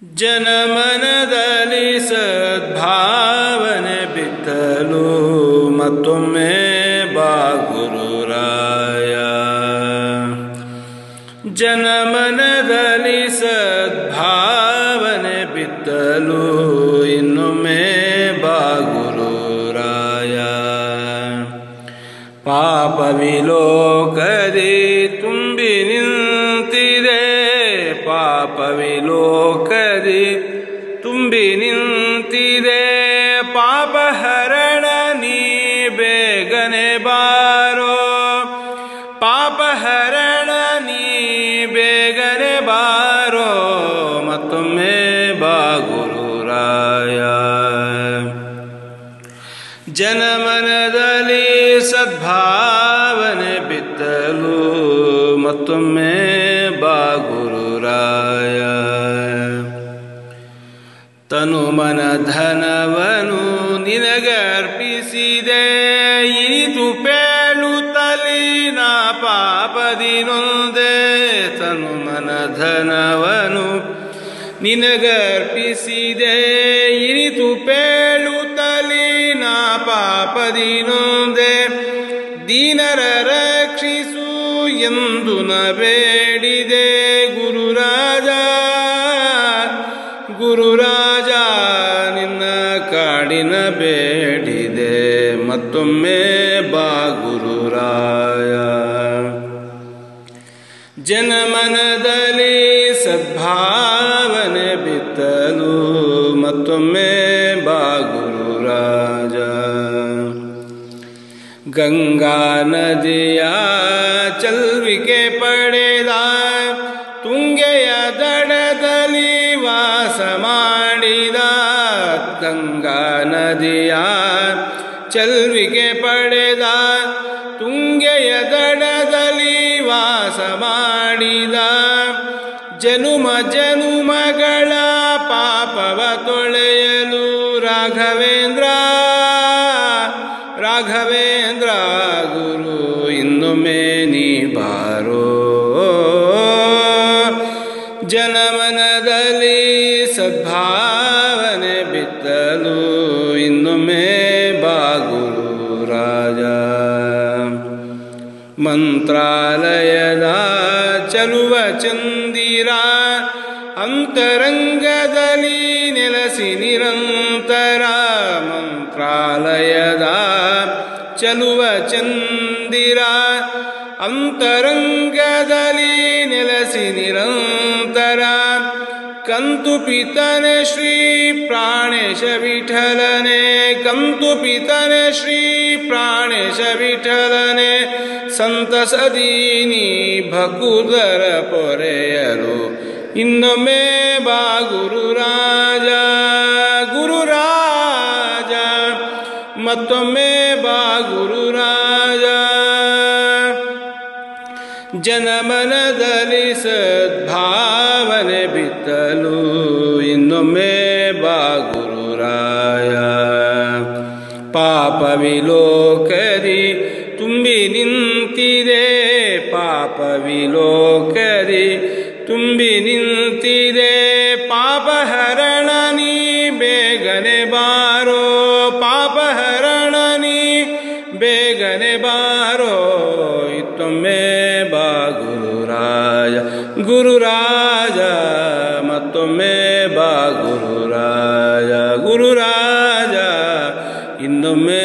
ಜನಮನದಲ್ಲಿ ಸದ್ಭಾವನೆ ಬಿತ್ತಲು ಮತ್ತೊಮ್ಮೆ ಬಾ ಗುರುರಾಯ. ಜನಮನದಲ್ಲಿ ಸದ್ಭಾವನೆ ಬಿತ್ತಲು ಇನ್ನೊಮ್ಮೆ ಬಾ ಗುರುರಾಯ. ಪಾಪ ವಿಲೋಕದಿ ತುಂಬಿ ನಿಂತಿದೆ, ಪಾಪ ವಿಲೋಕದಿ ತುಂಬಿ ನಿಂತಿದೆ. ಪಾಪ ಹರಣ ನೀ ಬೇಗನೆ ಬಾರೋ, ಪಾಪ ಹರಣ ನೀ ಬೇಗನೆ ಬಾರೋ, ಮತ್ತೊಮ್ಮೆ ಬಾ ಗುರುರಾಯ. ಜನಮನದಲ್ಲಿ ಸದ್ಭಾವನೆ ಬಿತ್ತಲು ಮತ್ತೊಮ್ಮೆ ಬಾ ಗುರುರಾಯ. ತನು ಮನ ಧನವನು ನಿನಗರ್ಪಿಸಿದೆ, ಇನಿತು ಪೇಳುತ್ತಲಿ ನಾ ಪಾಪದಿ ನೊಂದೆ. ತನು ಮನ ಧನವನು ನಿನಗರ್ಪಿಸಿದೆ, ಇನಿತು ಪೇಳುತ್ತಲಿ ನಾ ಪಾಪದಿ ನೊಂದೆ. ದೀನರ ರಕ್ಷಿಸು ಎಂದು ನ ಬೇಡಿದೆ ಗುರುರಾಜ. ಗುರುರಾಜ ನಿನ್ನ ಕಾಡಿನ ಬೇಡಿದೆ, ಮತ್ತೊಮ್ಮೆ ಬಾ ಗುರುರಾಯ. ಜನಮನದಲ್ಲಿ ಸದ್ಭಾವನೆ ಬಿತ್ತಲು ಮತ್ತೊಮ್ಮೆ ಬಾ ಗುರುರಾಜ. ಗಂಗಾ ನದಿಯ ಚಲ್ವಿಕೆ ಪಡೆದ, ತುಂಗೆಯ ದಡದಲ್ಲಿ ವಾಸ ಮಾಡಿದ. ಗಂಗಾ ನದಿಯ ಚಲ್ವಿಕೆ ಪಡೆದ, ತುಂಗೆಯ ದಡದಲ್ಲಿ ವಾಸ ಮಾಡಿದ. ಜನುಮ ಜನುಮಗಳ ಪಾಪವ ತೊಳೆಯಲು ರಾಘವೇಂದ್ರ, ರಾಘವೇಂದ್ರ ಗುರು ಇನ್ನೊಮ್ಮೆ ನೀ ಬಾರೋ. ಜನಮನದಲ್ಲಿ ಸದ್ಭಾವನೆ ಬಿತ್ತಲು ಇನ್ನೊಮ್ಮೆ ಬಾ ಗುರುರಾಜ. ಮಂತ್ರಾಲಯದ ಚಲುವ ಚಂದಿರ, ಅಂತರಂಗದಲ್ಲಿ ನೆಲೆಸಿ ನಿರಂತರ. ಮಂತ್ರಾಲಯದ ಚಲುವ ಚಂದಿರ, ಅಂತರಂಗದಲ್ಲಿ ನೆಲೆಸಿ ನಿರಂತರ. ಕಂತು ಪಿತನೆ ಶ್ರೀ ಪ್ರಾಣೇಶ ವಿಠಲನೆ, ಕಂತು ಪಿತನೆ ಶ್ರೀ ಪ್ರಾಣೇಶ ವಿಠಲನೆ. ಸಂತಸದೀನಿ ಭಕುದರ ಪೊರೆಯಲು ಇನ್ನೊಮ್ಮೆ ಬಾ ಗುರುರಾಜ. ಗುರುರಾಜ ಮತ್ತೊಮ್ಮೆ ಬಾ ಗುರುರಾಜ. ಜನಮನದಲ್ಲಿ ಸದ್ಭಾವನೆ ಬಿತ್ತಲು ಇನ್ನೊಮ್ಮೆ ಬಾ ಗುರುರಾಯ. ಪಾಪ ವಿಲೋಕದಿ ತುಂಬಿ ನಿಂತಿದೆ, ಪಾಪ ವಿಲೋಕದಿ ತುಂಬಿ ನಿಂತಿದೆ. ಪಾಪ ಹರಣ ನೀ ಬೇಗನೆ ಬಾರೋ, ಪಾಪ ಹರಣ ನೀ ಬೇಗನೆ ಬಾರೋ, ಇತ್ತೊಮ್ಮೆ ಬಾ ಗುರುರಾಯ. ಗುರುರಾಜ ಮತ್ತೊಮ್ಮೆ ಬಾ ಗುರುರಾಯ. ಗುರುರಾಜ ಇನ್ನೊಮ್ಮೆ